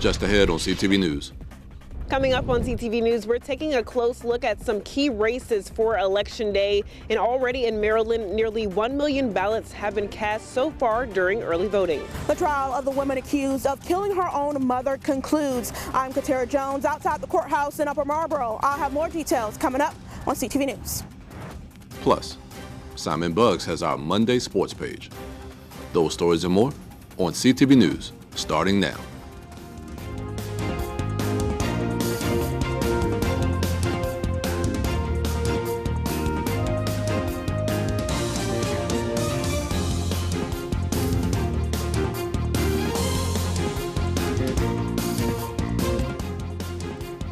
Just ahead on CTV News. Coming up on CTV News, we're taking a close look at some key races for Election Day. And already in Maryland, nearly 1 million ballots have been cast so far during early voting. The trial of the woman accused of killing her own mother concludes. I'm Katara Jones outside the courthouse in Upper Marlboro. I'll have more details coming up on CTV News. Plus, Simon Buggs has our Monday sports page. Those stories and more on CTV News, starting now.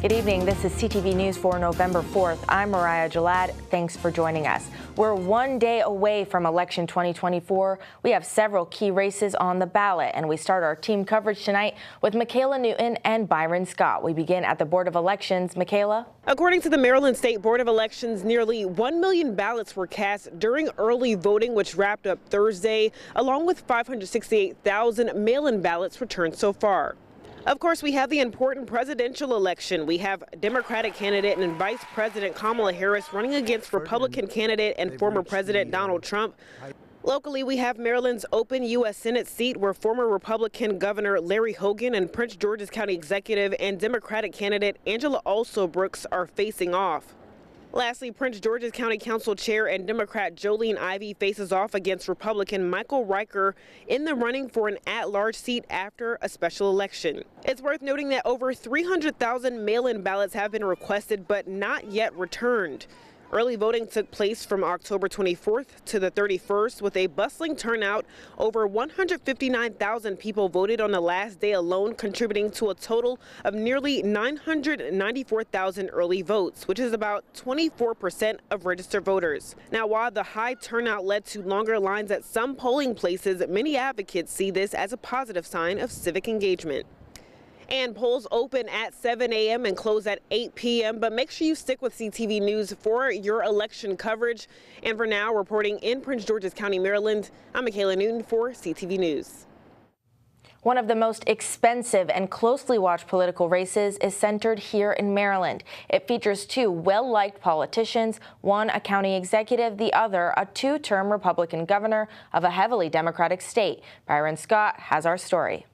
Good evening. This is CTV News for November 4th. I'm Mariah Jalad. Thanks for joining us. We're one day away from election 2024. We have several key races on the ballot, and we start our team coverage tonight with Michaela Newton and Byron Scott. We begin at the Board of Elections. Michaela? According to the Maryland State Board of Elections, nearly 1 million ballots were cast during early voting, which wrapped up Thursday, along with 568,000 mail-in ballots returned so far. Of course, we have the important presidential election. We have Democratic candidate and Vice President Kamala Harris running against Republican candidate and former President Donald Trump. Locally, we have Maryland's open U.S. Senate seat where former Republican Governor Larry Hogan and Prince George's County Executive and Democratic candidate Angela Alsobrooks are facing off. Lastly, Prince George's County Council Chair and Democrat Jolene Ivey faces off against Republican Michael Riker in the running for an at-large seat after a special election. It's worth noting that over 300,000 mail-in ballots have been requested but not yet returned. Early voting took place from October 24th to the 31st with a bustling turnout. Over 159,000 people voted on the last day alone, contributing to a total of nearly 994,000 early votes, which is about 24% of registered voters. Now, while the high turnout led to longer lines at some polling places, many advocates see this as a positive sign of civic engagement. And polls open at 7 a.m. and close at 8 p.m. But make sure you stick with CTV News for your election coverage. And for now, reporting in Prince George's County, Maryland, I'm Michaela Newton for CTV News. One of the most expensive and closely watched political races is centered here in Maryland. It features two well-liked politicians, one a county executive, the other a two-term Republican governor of a heavily Democratic state. Byron Scott has our story.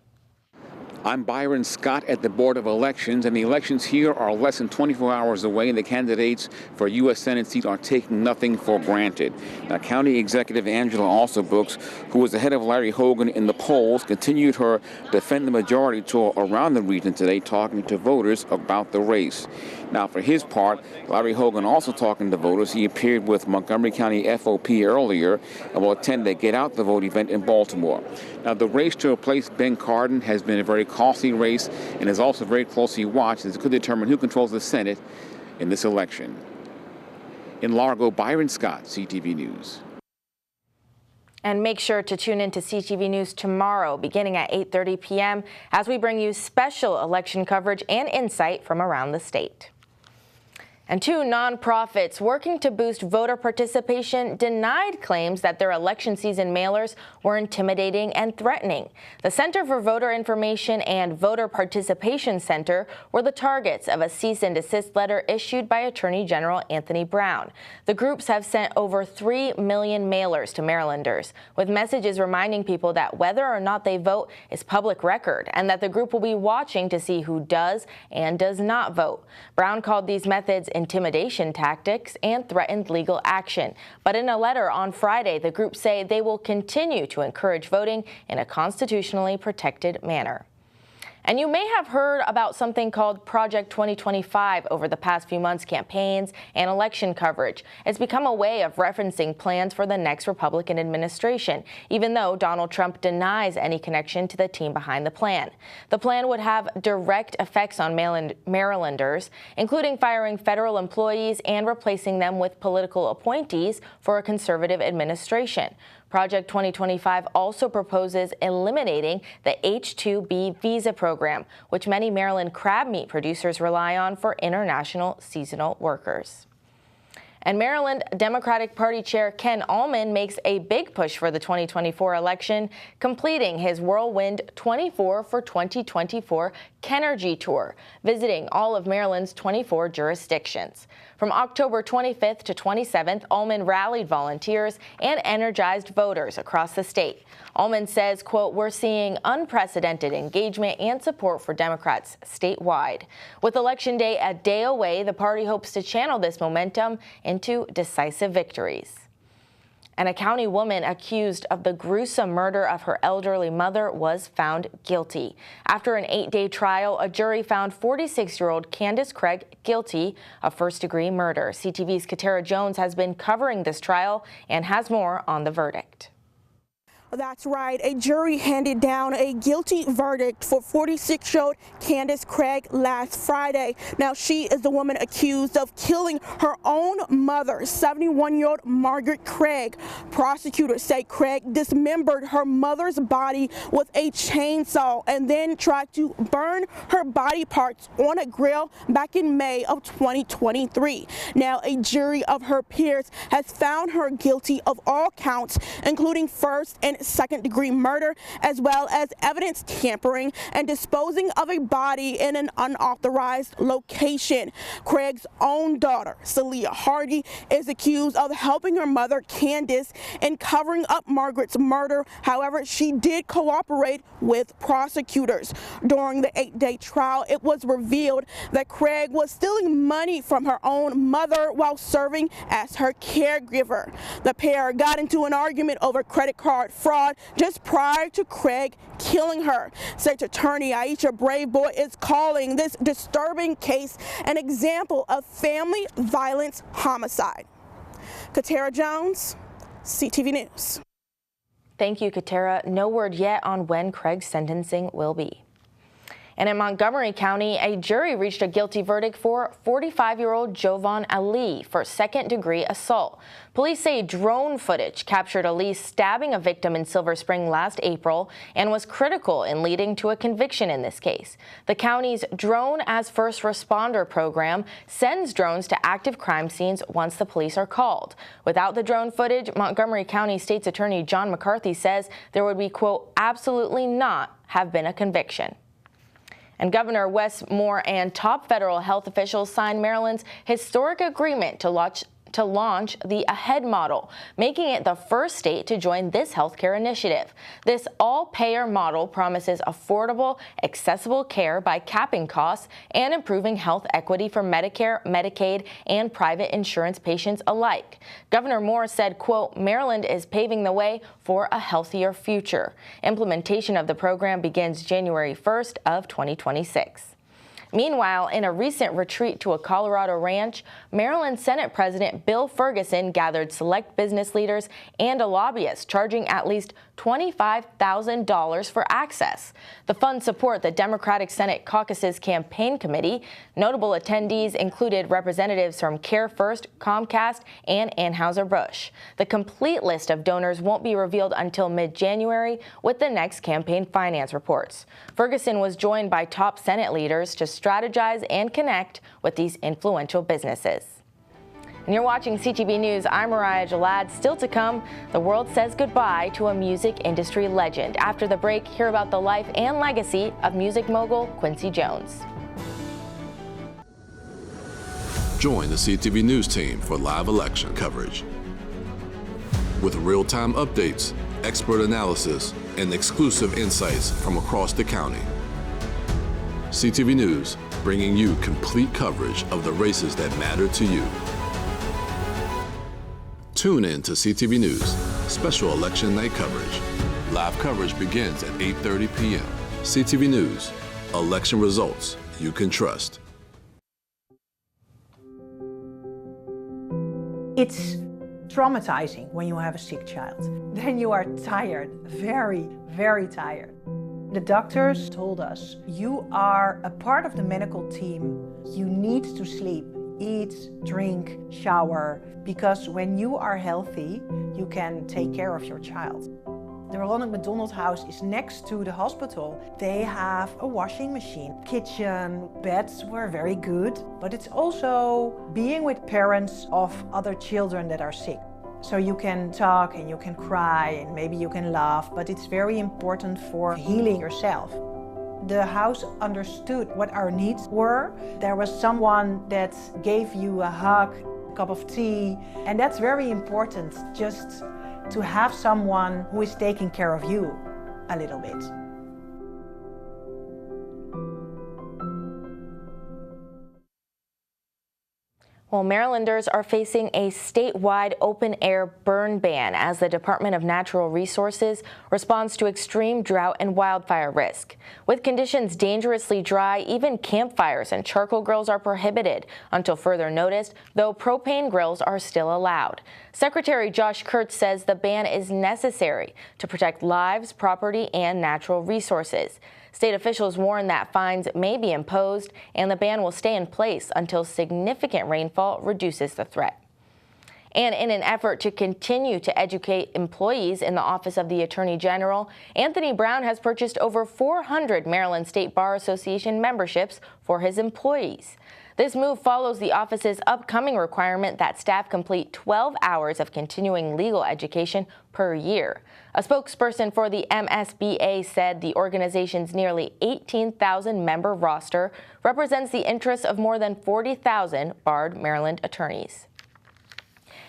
I'm Byron Scott at the Board of Elections, and the elections here are less than 24 hours away, and the candidates for a U.S. Senate seat are taking nothing for granted. Now, County Executive Angela Alsobrooks, who was ahead of Larry Hogan in the polls, continued her Defend the Majority tour around the region today, talking to voters about the race. Now, for his part, Larry Hogan also talking to voters. He appeared with Montgomery County FOP earlier and will attend the Get Out the Vote event in Baltimore. Now, the race to replace Ben Cardin has been a very costly race and is also very closely watched as it could determine who controls the Senate in this election. In Largo, Byron Scott, CTV News. And make sure to tune in to CTV News tomorrow beginning at 8:30 p.m. as we bring you special election coverage and insight from around the state. And two nonprofits working to boost voter participation denied claims that their election season mailers were intimidating and threatening. The Center for Voter Information and Voter Participation Center were the targets of a cease and desist letter issued by Attorney General Anthony Brown. The groups have sent over 3 million mailers to Marylanders, with messages reminding people that whether or not they vote is public record and that the group will be watching to see who does and does not vote. Brown called these methods intimidation tactics and threatened legal action. But in a letter on Friday, the group say they will continue to encourage voting in a constitutionally protected manner. And you may have heard about something called Project 2025 over the past few months' campaigns and election coverage. It's become a way of referencing plans for the next Republican administration, even though Donald Trump denies any connection to the team behind the plan. The plan would have direct effects on Marylanders, including firing federal employees and replacing them with political appointees for a conservative administration. Project 2025 also proposes eliminating the H-2B visa program, which many Maryland crab meat producers rely on for international seasonal workers. And Maryland Democratic Party Chair Ken Allman makes a big push for the 2024 election, completing his whirlwind 24 for 2024 Kenergy Tour, visiting all of Maryland's 24 jurisdictions. From October 25th to 27th, Allman rallied volunteers and energized voters across the state. Allman says, quote, "We're seeing unprecedented engagement and support for Democrats statewide. With Election Day a day away, the party hopes to channel this momentum into decisive victories." And a county woman accused of the gruesome murder of her elderly mother was found guilty. After an 8-day trial, a jury found 46-year-old Candace Craig guilty of first-degree murder. CTV's Katara Jones has been covering this trial and has more on the verdict. That's right. A jury handed down a guilty verdict for 46-year-old Candace Craig last Friday. Now, she is the woman accused of killing her own mother, 71-year-old Margaret Craig. Prosecutors say Craig dismembered her mother's body with a chainsaw and then tried to burn her body parts on a grill back in May of 2023. Now, a jury of her peers has found her guilty of all counts, including first and second-degree murder, as well as evidence tampering and disposing of a body in an unauthorized location. Craig's own daughter, Celia Hardy, is accused of helping her mother, Candace, in covering up Margaret's murder. However, she did cooperate with prosecutors. During the 8-day trial, it was revealed that Craig was stealing money from her own mother while serving as her caregiver. The pair got into an argument over credit card fraud just prior to Craig killing her. State Attorney Aisha Braveboy is calling this disturbing case an example of family violence homicide. Katara Jones, CTV News. Thank you, Katara. No word yet on when Craig's sentencing will be. And in Montgomery County, a jury reached a guilty verdict for 45-year-old Jovan Ali for second-degree assault. Police say drone footage captured Ali stabbing a victim in Silver Spring last April and was critical in leading to a conviction in this case. The county's Drone as First Responder program sends drones to active crime scenes once the police are called. Without the drone footage, Montgomery County State's Attorney John McCarthy says there would be, quote, "absolutely not have been a conviction." And Governor Wes Moore and top federal health officials signed Maryland's historic agreement to launch the AHEAD model, making it the first state to join this healthcare initiative. This all-payer model promises affordable, accessible care by capping costs and improving health equity for Medicare, Medicaid, and private insurance patients alike. Governor Moore said, quote, "Maryland is paving the way for a healthier future." Implementation of the program begins January 1st of 2026. Meanwhile, in a recent retreat to a Colorado ranch, Maryland Senate President Bill Ferguson gathered select business leaders and a lobbyist, charging at least $25,000 for access. The funds support the Democratic Senate Caucus's campaign committee. Notable attendees included representatives from Care First, Comcast, and Anheuser-Busch. The complete list of donors won't be revealed until mid-January with the next campaign finance reports. Ferguson was joined by top Senate leaders to strategize and connect with these influential businesses. And you're watching CTV News. I'm Mariah Jalad. Still to come, the world says goodbye to a music industry legend. After the break, hear about the life and legacy of music mogul Quincy Jones. Join the CTV News team for live election coverage. With real-time updates, expert analysis, and exclusive insights from across the county. CTV News, bringing you complete coverage of the races that matter to you. Tune in to CTV News, special election night coverage. Live coverage begins at 8:30 p.m. CTV News, election results you can trust. It's traumatizing when you have a sick child. Then you are tired, very, very tired. The doctors told us, you are a part of the medical team. You need to sleep, eat, drink, shower, because when you are healthy, you can take care of your child. The Ronald McDonald House is next to the hospital. They have a washing machine, kitchen, beds were very good, but it's also being with parents of other children that are sick. So you can talk and you can cry and maybe you can laugh, but it's very important for healing yourself. The house understood what our needs were. There was someone that gave you a hug, a cup of tea, and that's very important, just to have someone who is taking care of you a little bit. Well, Marylanders are facing a statewide open-air burn ban as the Department of Natural Resources responds to extreme drought and wildfire risk. With conditions dangerously dry, even campfires and charcoal grills are prohibited until further notice, though propane grills are still allowed. Secretary Josh Kurtz says the ban is necessary to protect lives, property, and natural resources. State officials warn that fines may be imposed and the ban will stay in place until significant rainfall reduces the threat. And in an effort to continue to educate employees in the Office of the Attorney General, Anthony Brown has purchased over 400 Maryland State Bar Association memberships for his employees. This move follows the office's upcoming requirement that staff complete 12 hours of continuing legal education per year. A spokesperson for the MSBA said the organization's nearly 18,000 member roster represents the interests of more than 40,000 barred Maryland attorneys.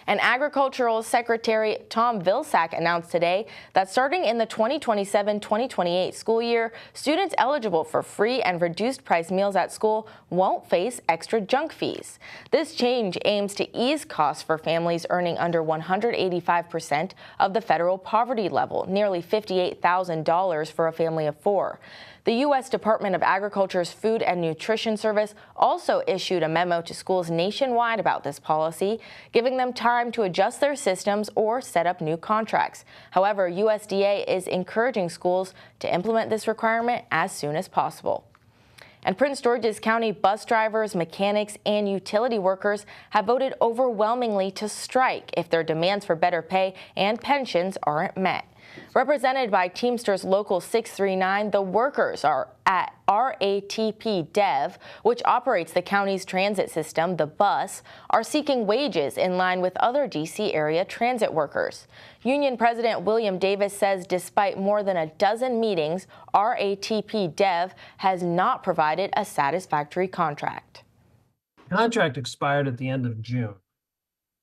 And Agricultural Secretary Tom Vilsack announced today that starting in the 2027-2028 school year, students eligible for free and reduced price meals at school won't face extra junk fees. This change aims to ease costs for families earning under 185% of the federal poverty level, nearly $58,000 for a family of four. The U.S. Department of Agriculture's Food and Nutrition Service also issued a memo to schools nationwide about this policy, giving them time to adjust their systems or set up new contracts. However, USDA is encouraging schools to implement this requirement as soon as possible. And Prince George's County bus drivers, mechanics, and utility workers have voted overwhelmingly to strike if their demands for better pay and pensions aren't met. Represented by Teamsters Local 639, the workers are at RATP Dev, which operates the county's transit system, the bus, are seeking wages in line with other D.C. area transit workers. Union President William Davis says despite more than a dozen meetings, RATP Dev has not provided a satisfactory contract. The contract expired at the end of June,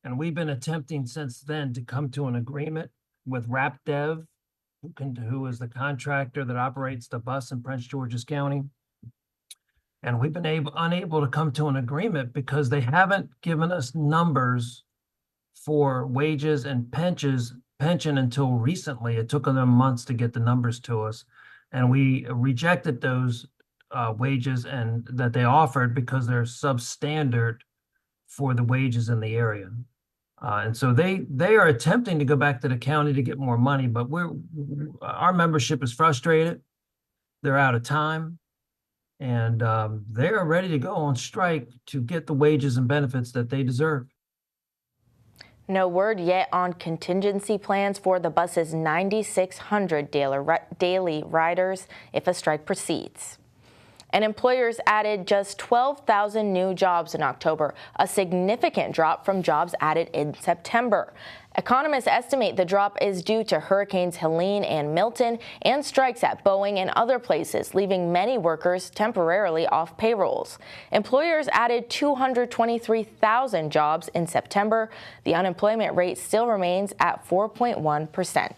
and we've been attempting since then to come to an agreement with RAPDev, who is the contractor that operates the bus in Prince George's County. And we've been unable to come to an agreement because they haven't given us numbers for wages and pension until recently. It took them months to get the numbers to us. And we rejected those wages and that they offered because they're substandard for the wages in the area. And so they are attempting to go back to the county to get more money, but our membership is frustrated. They're out of time, and they are ready to go on strike to get the wages and benefits that they deserve. No word yet on contingency plans for the bus's 9,600 daily riders if a strike proceeds. And employers added just 12,000 new jobs in October, a significant drop from jobs added in September. Economists estimate the drop is due to Hurricanes Helene and Milton and strikes at Boeing and other places, leaving many workers temporarily off payrolls. Employers added 223,000 jobs in September. The unemployment rate still remains at 4.1%.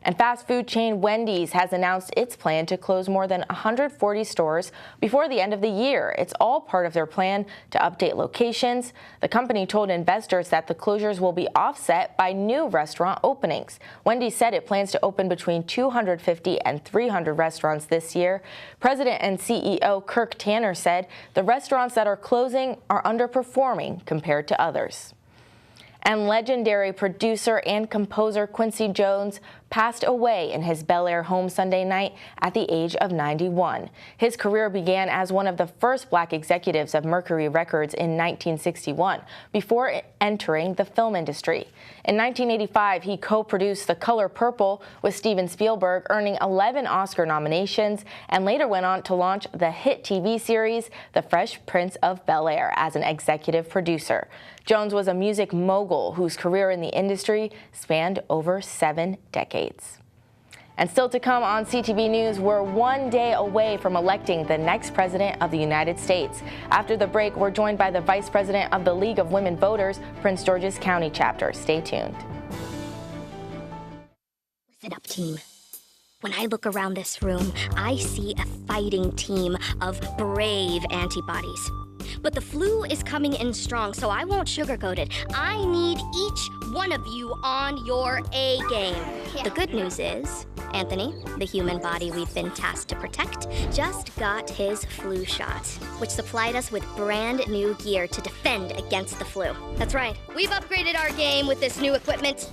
And fast food chain Wendy's has announced its plan to close more than 140 stores before the end of the year. It's all part of their plan to update locations. The company told investors that the closures will be offset by new restaurant openings. Wendy's said it plans to open between 250 and 300 restaurants this year. President and CEO Kirk Tanner said the restaurants that are closing are underperforming compared to others. And legendary producer and composer Quincy Jones passed away in his Bel Air home Sunday night at the age of 91. His career began as one of the first black executives of Mercury Records in 1961, before entering the film industry. In 1985, he co-produced The Color Purple with Steven Spielberg, earning 11 Oscar nominations, and later went on to launch the hit TV series The Fresh Prince of Bel-Air as an executive producer. Jones was a music mogul whose career in the industry spanned over 7 decades. And still to come on CTV News, we're 1 day away from electing the next president of the United States. After the break, we're joined by the vice president of the League of Women Voters, Prince George's County chapter. Stay tuned. Listen up, team. When I look around this room, I see a fighting team of brave antibodies. But the flu is coming in strong, so I won't sugarcoat it. I need each one of you on your A game. The good news is, Anthony, the human body we've been tasked to protect, just got his flu shot, which supplied us with brand new gear to defend against the flu. That's right, we've upgraded our game with this new equipment.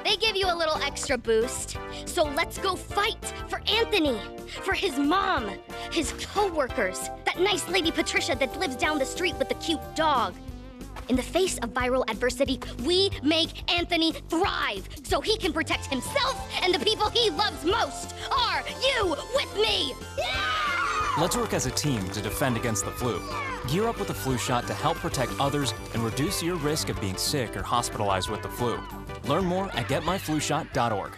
They give you a little extra boost. So let's go fight for Anthony, for his mom, his co-workers, that nice lady Patricia that lives down the street with the cute dog. In the face of viral adversity, we make Anthony thrive so he can protect himself and the people he loves most. Are you with me? Yeah! Let's work as a team to defend against the flu. Gear up with a flu shot to help protect others and reduce your risk of being sick or hospitalized with the flu. Learn more at getmyflushot.org.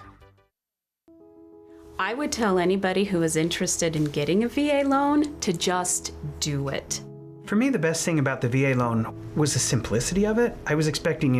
I would tell anybody who is interested in getting a VA loan to just do it. For me, the best thing about the VA loan was the simplicity of it. I was expecting,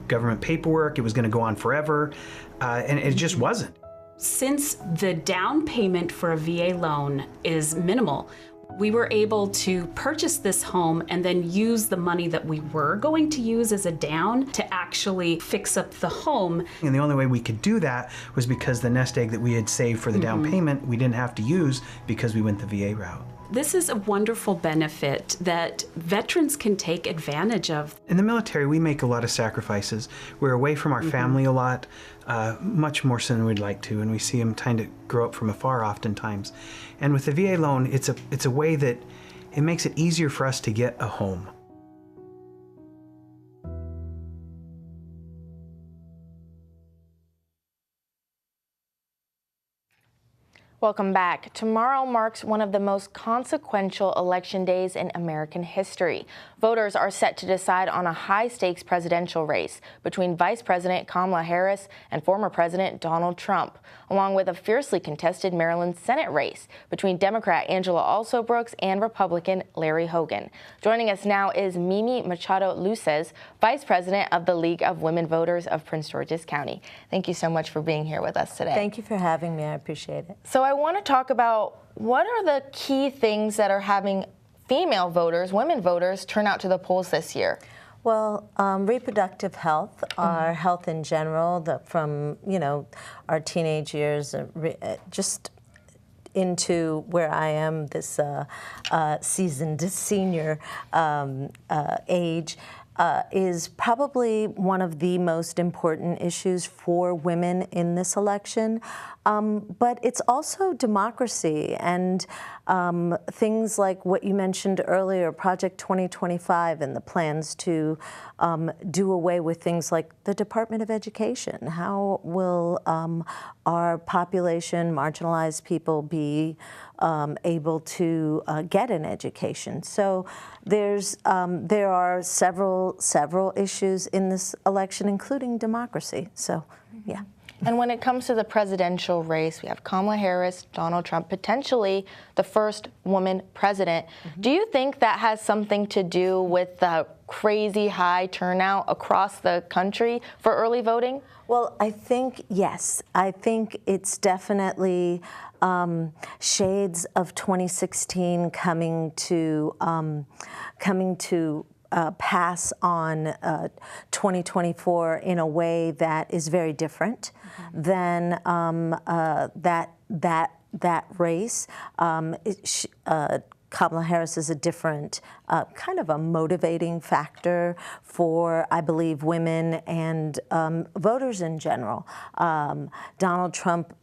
government paperwork, it was going to go on forever, and it just wasn't. Since the down payment for a VA loan is minimal, we were able to purchase this home and then use the money that we were going to use as a down to actually fix up the home. And the only way we could do that was because the nest egg that we had saved for the down payment, we didn't have to use because we went the VA route. This is a wonderful benefit that veterans can take advantage of. In the military, we make a lot of sacrifices. We're away from our family a lot, much more so than we'd like to, and we see them trying to grow up from afar oftentimes. And with the VA loan, it's a way that it makes it easier for us to get a home. Welcome back. Tomorrow marks one of the most consequential election days in American history. Voters are set to decide on a high-stakes presidential race between Vice President Kamala Harris and former President Donald Trump, along with a fiercely contested Maryland Senate race between Democrat Angela Alsobrooks and Republican Larry Hogan. Joining us now is Mimi Machado Luces, Vice President of the League of Women Voters of Prince George's County. Thank you so much for being here with us today. Thank you for having me. I appreciate it. So I want to talk about what are the key things that are having female voters, women voters, turn out to the polls this year? Well, reproductive health, our health in general, from our teenage years, just into where I am, this seasoned senior age. Is probably one of the most important issues for women in this election. But it's also democracy and things like what you mentioned earlier, Project 2025 and the plans to do away with things like the Department of Education. How will our population, marginalized people, be able to get an education? So there are several issues in this election, including democracy. So, yeah. And when it comes to the presidential race, we have Kamala Harris, Donald Trump, potentially the first woman president. Do you think that has something to do with the crazy high turnout across the country for early voting? Well, I think, yes. I think it's definitely shades of 2016 coming to pass on 2024 in a way that is very different than that race. Kamala Harris is a different kind of a motivating factor for, I believe, women and voters in general. Donald Trump,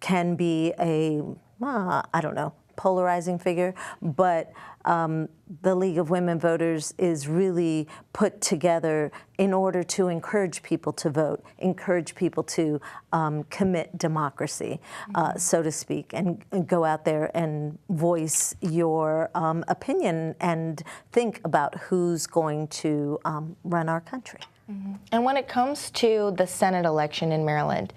can be a, I don't know, polarizing figure, but the League of Women Voters is really put together in order to encourage people to vote, encourage people to commit democracy, so to speak, and go out there and voice your opinion and think about who's going to run our country. And when it comes to the Senate election in Maryland,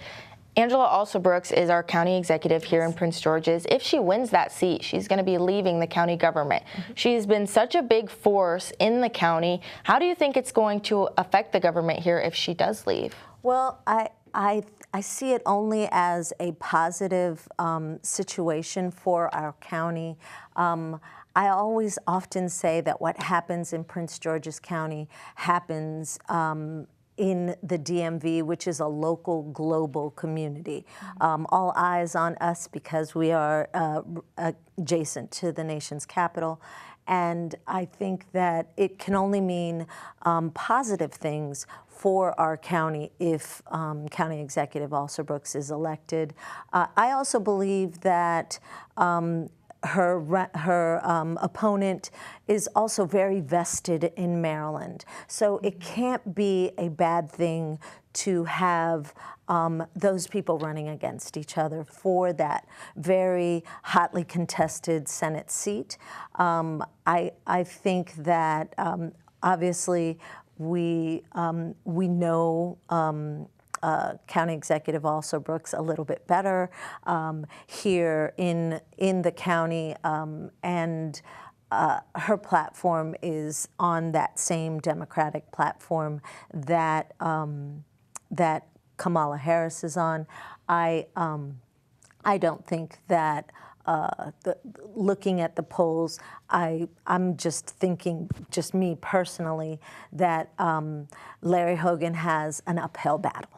Angela Alsobrooks is our county executive here in Prince George's. If she wins that seat, she's going to be leaving the county government. She's been such a big force in the county. How do you think it's going to affect the government here if she does leave? Well, I see it only as a positive situation for our county. I always often say that what happens in Prince George's County happens in the DMV, which is a local, global community. All eyes on us because we are adjacent to the nation's capital. And I think that it can only mean positive things for our county if County Executive Alsobrooks is elected. I also believe that her opponent is also very vested in Maryland. So it can't be a bad thing to have those people running against each other for that very hotly contested Senate seat. I think that obviously we know County Executive Alsobrooks a little bit better here in the county, and her platform is on that same Democratic platform that that Kamala Harris is on. I don't think that looking at the polls, I'm just thinking, just me personally, that Larry Hogan has an uphill battle.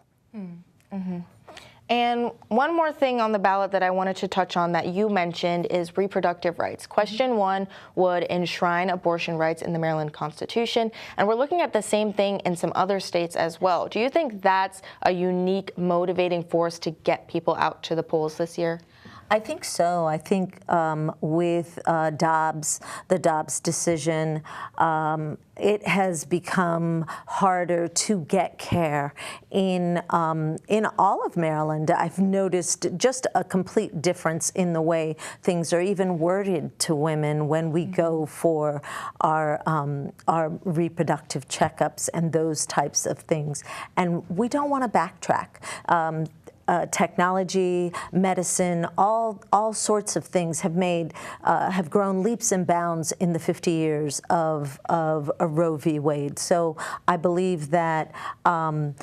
And one more thing on the ballot that I wanted to touch on that you mentioned is reproductive rights. Question 1 would enshrine abortion rights in the Maryland Constitution, and we're looking at the same thing in some other states as well. Do you think that's a unique motivating force to get people out to the polls this year? I think so. I think with the Dobbs decision, it has become harder to get care in all of Maryland. I've noticed just a complete difference in the way things are even worded to women when we go for our reproductive checkups and those types of things. And we don't want to backtrack. Technology, medicine, all sorts of things have grown leaps and bounds in the 50 years of a Roe v. Wade. So I believe that that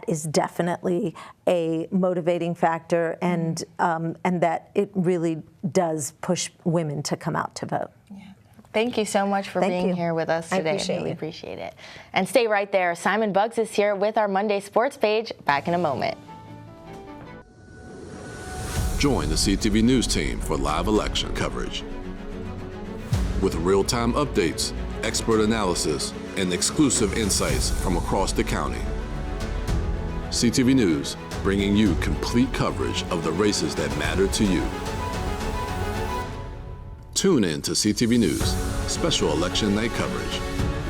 is definitely a motivating factor, and that it really does push women to come out to vote. Thank you so much for being here with us today. I really appreciate it. And stay right there. Simon Buggs is here with our Monday Sports page. Back in a moment. Join the CTV News team for live election coverage. With real-time updates, expert analysis, and exclusive insights from across the county. CTV News, bringing you complete coverage of the races that matter to you. Tune in to CTV News, special election night coverage.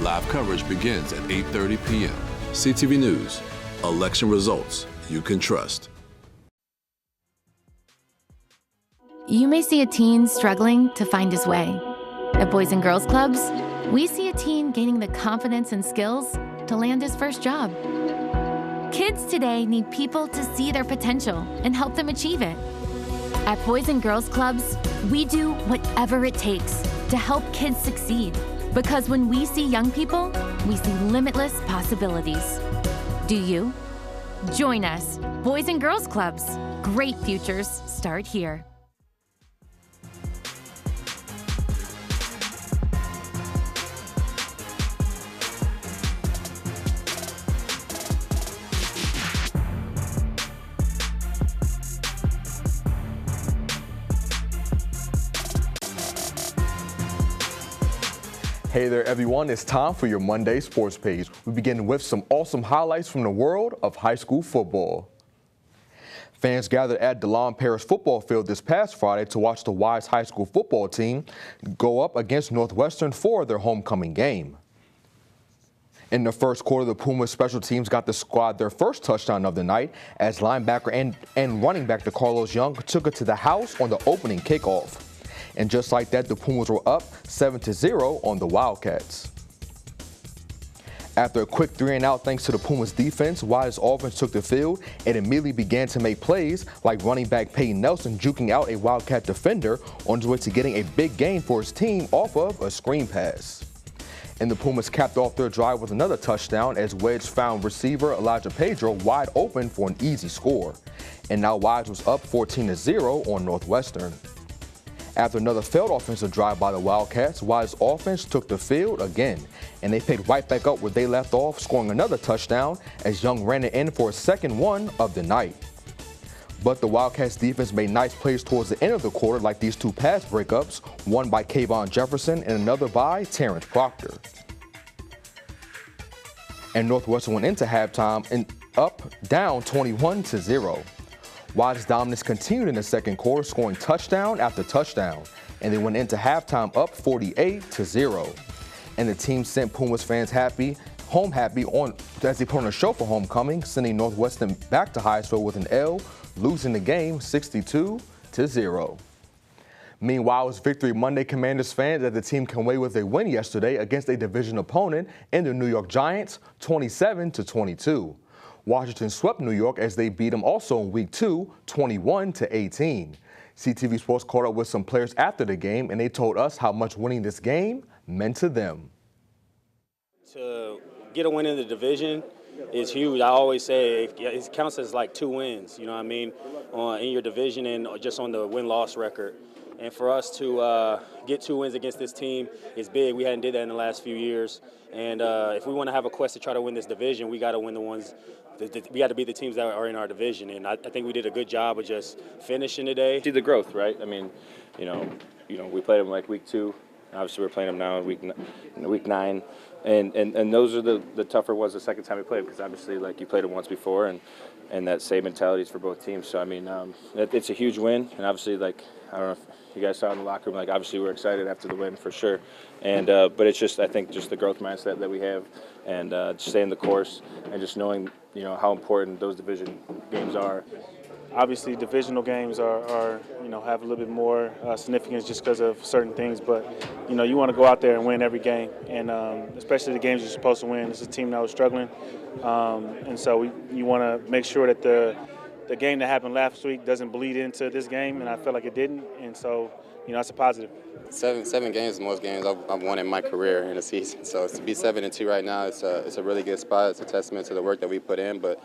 Live coverage begins at 8:30 p.m. CTV News, election results you can trust. You may see a teen struggling to find his way. At Boys and Girls Clubs, we see a teen gaining the confidence and skills to land his first job. Kids today need people to see their potential and help them achieve it. At Boys and Girls Clubs, we do whatever it takes to help kids succeed. Because when we see young people, we see limitless possibilities. Do you? Join us, Boys and Girls Clubs. Great futures start here. Hey there everyone, it's time for your Monday Sports Page. We begin with some awesome highlights from the world of high school football. Fans gathered at DeLon Parish football field this past Friday to watch the Wise High School football team go up against Northwestern for their homecoming game. In the first quarter, the Pumas special teams got the squad their first touchdown of the night as linebacker and running back DeCarlos Young took it to the house on the opening kickoff. And just like that, the Pumas were up 7-0 on the Wildcats. After a quick 3-and-out thanks to the Pumas defense, Wise offense took the field and immediately began to make plays like running back Peyton Nelson juking out a Wildcat defender on his way to getting a big gain for his team off of a screen pass. And the Pumas capped off their drive with another touchdown as Wedge found receiver Elijah Pedro wide open for an easy score. And now Wise was up 14-0 on Northwestern. After another failed offensive drive by the Wildcats, Wise offense took the field again, and they picked right back up where they left off, scoring another touchdown as Young ran it in for his second one of the night. But the Wildcats defense made nice plays towards the end of the quarter, like these two pass breakups, one by Kayvon Jefferson and another by Terrence Proctor. And Northwestern went into halftime and down 21-0. Wise's dominance continued in the second quarter, scoring touchdown after touchdown, and they went into halftime up 48-0. And the team sent Pumas fans home happy as they put on a show for homecoming, sending Northwestern back to Hyattsville with an L, losing the game 62-0. Meanwhile, it's Victory Monday Commanders fans as the team came away with a win yesterday against a division opponent in the New York Giants, 27-22. Washington swept New York as they beat them also in Week 2, 21-18. CTV Sports caught up with some players after the game, and they told us how much winning this game meant to them. To get a win in the division is huge. I always say it counts as like 2 wins, you know what I mean, in your division and just on the win-loss record. And for us to get 2 wins against this team is big. We hadn't did that in the last few years. And if we want to have a quest to try to win this division, we got to win the ones. We got to beat the teams that are in our division. And I think we did a good job of just finishing today. See the growth, right? I mean, you know, we played them like Week 2. Obviously, we're playing them now in Week 9. And those are the tougher ones the second time we played because obviously, like, you played them once before, and that same mentality is for both teams. So, I mean, it's a huge win. And obviously, like, I don't know if you guys saw in the locker room, like, obviously we're excited after the win for sure. And but it's just, I think, just the growth mindset that we have and just staying the course and just knowing, you know, how important those division games are. Obviously, divisional games are you know, have a little bit more significance just because of certain things. But, you know, you want to go out there and win every game, and especially the games you're supposed to win. It's a team that was struggling, and so you want to make sure that the game that happened last week doesn't bleed into this game, and I felt like it didn't, and so, you know, that's a positive. Seven games is the most games I've won in my career in a season. So to be 7-2 right now, it's a really good spot. It's a testament to the work that we put in, but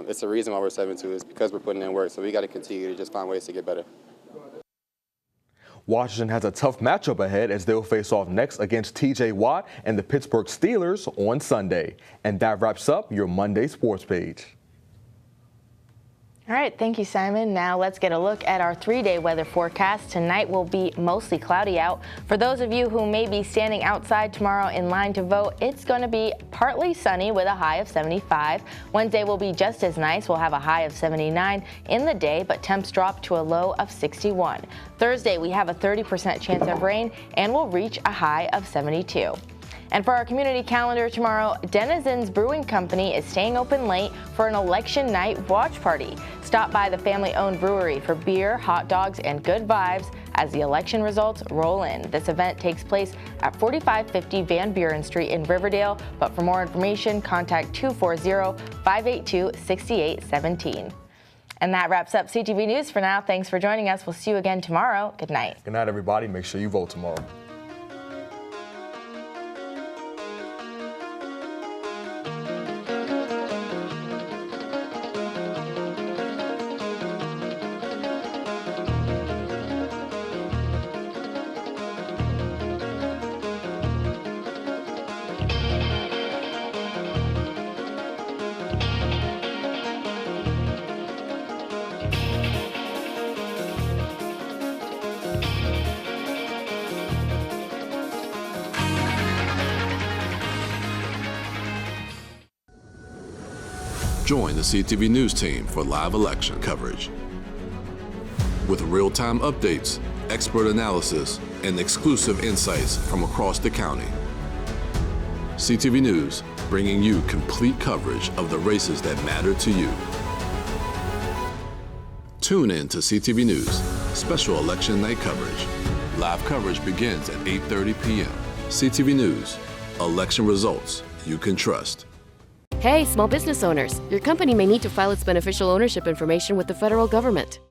it's the reason why we're 7-2 is because we're putting in work. So we got to continue to just find ways to get better. Washington has a tough matchup ahead as they'll face off next against TJ Watt and the Pittsburgh Steelers on Sunday. And that wraps up your Monday Sports Page. All right, thank you, Simon. Now let's get a look at our 3-day weather forecast. Tonight will be mostly cloudy out. For those of you who may be standing outside tomorrow in line to vote, it's going to be partly sunny with a high of 75. Wednesday will be just as nice. We'll have a high of 79 in the day, but temps drop to a low of 61. Thursday, we have a 30% chance of rain and we'll reach a high of 72. And for our community calendar tomorrow, Denizens Brewing Company is staying open late for an election night watch party. Stop by the family-owned brewery for beer, hot dogs, and good vibes as the election results roll in. This event takes place at 4550 Van Buren Street in Riverdale, but for more information, contact 240-582-6817. And that wraps up CTV News for now. Thanks for joining us. We'll see you again tomorrow. Good night. Good night, everybody. Make sure you vote tomorrow. Join the CTV News team for live election coverage. With real-time updates, expert analysis, and exclusive insights from across the county. CTV News, bringing you complete coverage of the races that matter to you. Tune in to CTV News, special election night coverage. Live coverage begins at 8:30 p.m. CTV News, election results you can trust. Hey, small business owners, your company may need to file its beneficial ownership information with the federal government.